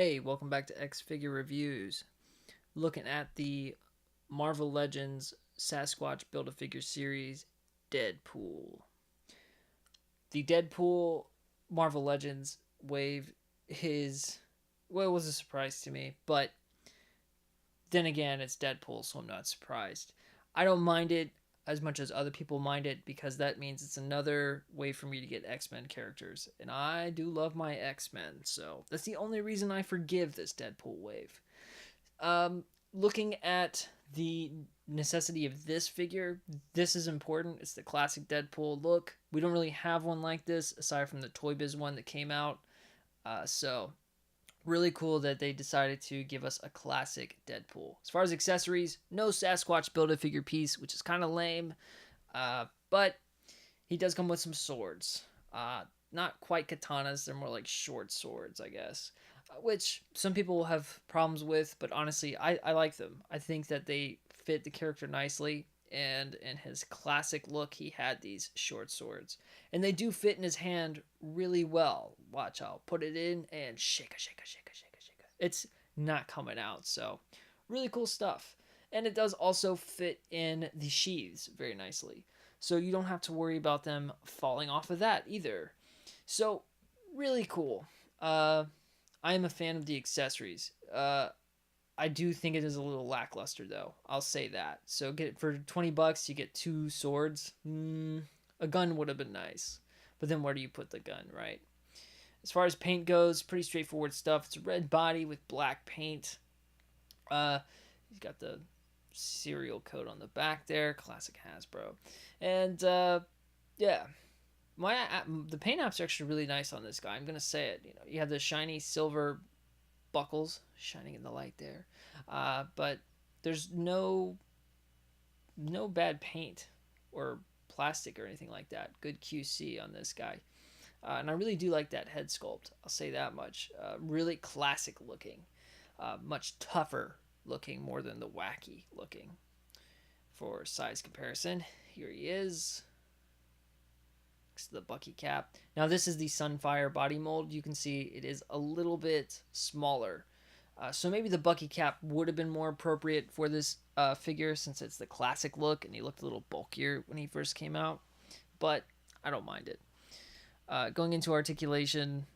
Hey, welcome back to X Figure Reviews. Looking at the Marvel Legends Sasquatch Build a Figure series, Deadpool. The Deadpool Marvel Legends wave is, well, it was a surprise to me, but then again, it's Deadpool, so I'm not surprised. I don't mind it as much as other people mind it because that means it's another way for me to get X-Men characters, and I do love my X-Men, so that's the only reason I forgive this Deadpool wave. Looking at the necessity of this figure, this is important. It's the classic Deadpool look. We don't really have one like this aside from the Toy Biz one that came out. So really cool that they decided to give us a classic Deadpool. As far as accessories, no Sasquatch Build-A-Figure piece, which is kind of lame. But he does come with some swords. Not quite katanas, they're more like short swords, I guess. Which some people will have problems with, but honestly, I like them. I think that they fit the character nicely, and in his classic look, he had these short swords. And they do fit in his hand really well. Watch, I'll put it in and shake, shake, shake, shake, shake. It's not coming out, so really cool stuff. And it does also fit in the sheaths very nicely. So you don't have to worry about them falling off of that either. So, really cool. I am a fan of the accessories. I do think it is a little lackluster though. I'll say that. So get it for $20. You get two swords. A gun would have been nice, but then where do you put the gun, right? As far as paint goes, pretty straightforward stuff. It's a red body with black paint. He's got the serial code on the back there, classic Hasbro, and yeah, the paint apps are actually really nice on this guy. I'm gonna say it. You have the shiny silver buckles shining in the light there, but there's no bad paint or plastic or anything like that. Good QC on this guy, and I really do like that head sculpt. I'll say that much. Really classic looking, much tougher looking more than the wacky looking. For size comparison, here he is. The Bucky cap. Now this is the Sunfire body mold. You can see it is a little bit smaller. So maybe the Bucky cap would have been more appropriate for this figure since it's the classic look and he looked a little bulkier when he first came out. But I don't mind it. Going into articulation,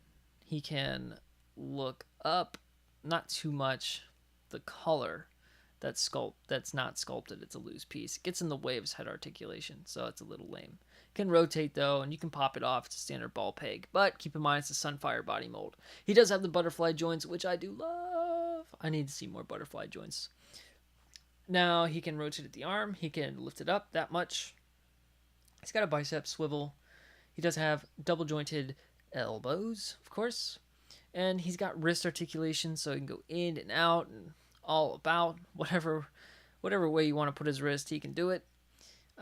he can look up, not too much. The color that's not sculpted, it's a loose piece. It gets in the way of his head articulation, so it's a little lame. Can rotate though, and you can pop it off. It's a standard ball peg, but keep in mind it's a Sunfire body mold. He does have the butterfly joints, which I do love. I need to see more butterfly joints. Now he can rotate at the arm. He can lift it up that much. He's got a bicep swivel. He does have double jointed elbows, of course, and he's got wrist articulation, so he can go in and out and all about whatever way you want to put his wrist, he can do it.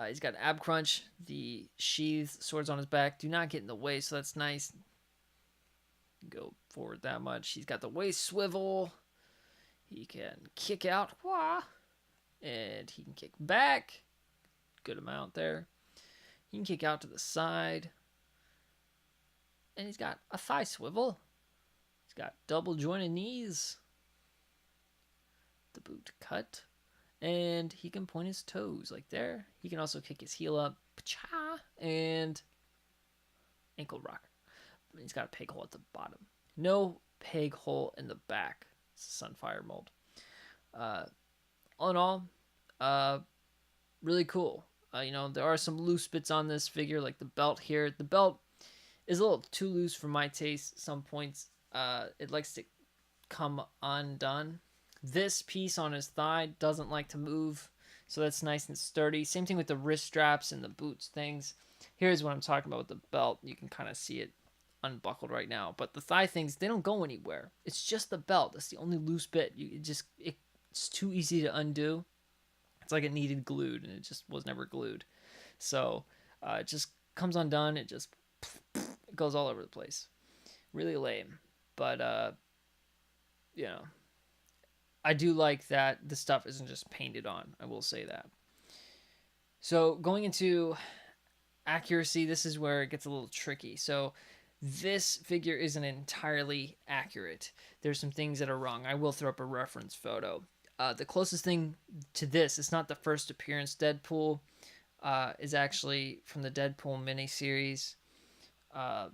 He's got ab crunch. The sheathed swords on his back do not get in the way, so that's nice. Go forward that much. He's got the waist swivel. He can kick out, and he can kick back. Good amount there. He can kick out to the side. And he's got a thigh swivel. He's got double jointed knees. The boot cut. And he can point his toes like there. He can also kick his heel up. And ankle rocker. He's got a peg hole at the bottom. No peg hole in the back. It's a Sunfire mold. All in all, really cool. There are some loose bits on this figure, like the belt here. The belt is a little too loose for my taste. Some points, it likes to come undone. This piece on his thigh doesn't like to move, so that's nice and sturdy. Same thing with the wrist straps and the boots things. Here's what I'm talking about with the belt. You can kind of see it unbuckled right now. But the thigh things, they don't go anywhere. It's just the belt. That's the only loose bit. It's too easy to undo. It's like it needed glued, and it just was never glued. So it just comes undone. It just it goes all over the place. Really lame. But, I do like that the stuff isn't just painted on. I will say that. So going into accuracy, this is where it gets a little tricky. So This figure isn't entirely accurate. There's some things that are wrong. I will throw up a reference photo. The closest thing to this, it's not the first appearance Deadpool, is actually from the Deadpool miniseries, uh,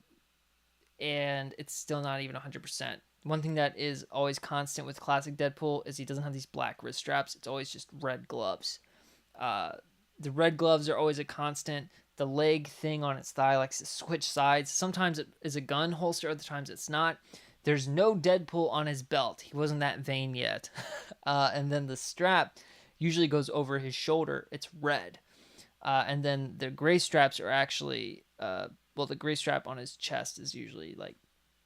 and it's still not even 100%. One thing that is always constant with classic Deadpool is he doesn't have these black wrist straps. It's always just red gloves. Uh, the red gloves are always a constant. The leg thing on its thigh likes to switch sides. Sometimes it is a gun holster, other times it's not. There's no Deadpool on his belt. He wasn't that vain yet. And then the strap usually goes over his shoulder. It's red. And then the gray straps are actually, well, the gray strap on his chest is usually like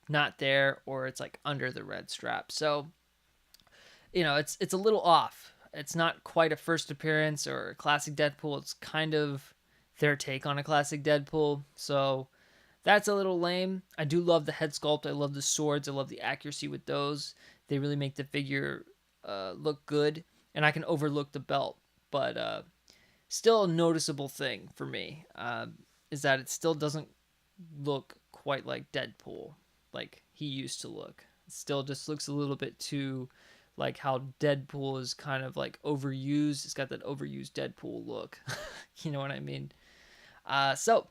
not there, or it's like under the red strap. So, it's a little off. It's not quite a first appearance or a classic Deadpool. It's kind of their take on a classic Deadpool. So that's a little lame. I do love the head sculpt. I love the swords. I love the accuracy with those. They really make the figure look good. And I can overlook the belt. But still a noticeable thing for me is that it still doesn't look quite like Deadpool like he used to look. It still just looks a little bit too like how Deadpool is kind of like overused. It's got that overused Deadpool look. You know what I mean? So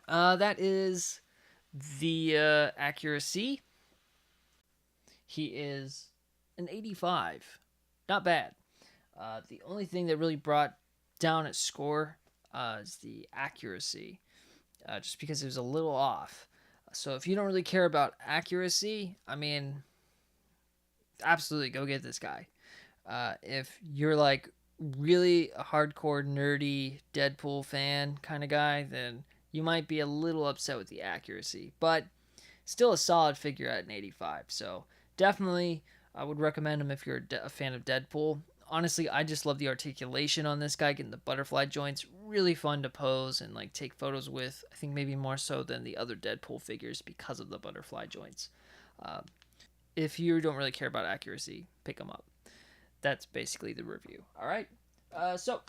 that is the accuracy. He is an 85. Not bad. The only thing that really brought down its score is the accuracy, just because it was a little off. So if you don't really care about accuracy, I mean, absolutely go get this guy. If you're like really a hardcore nerdy Deadpool fan kind of guy, then you might be a little upset with the accuracy, but still a solid figure at an 85. So definitely I would recommend him if you're a fan of Deadpool. Honestly, I just love the articulation on this guy, getting the butterfly joints. Really fun to pose and like take photos with. I think maybe more so than the other Deadpool figures because of the butterfly joints. If you don't really care about accuracy, pick them up. That's basically the review. All right. So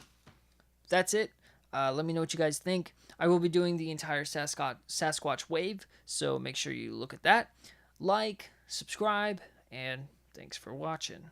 that's it. Let me know what you guys think. I will be doing the entire Sasquatch wave, so make sure you look at that. Like, subscribe, and thanks for watching.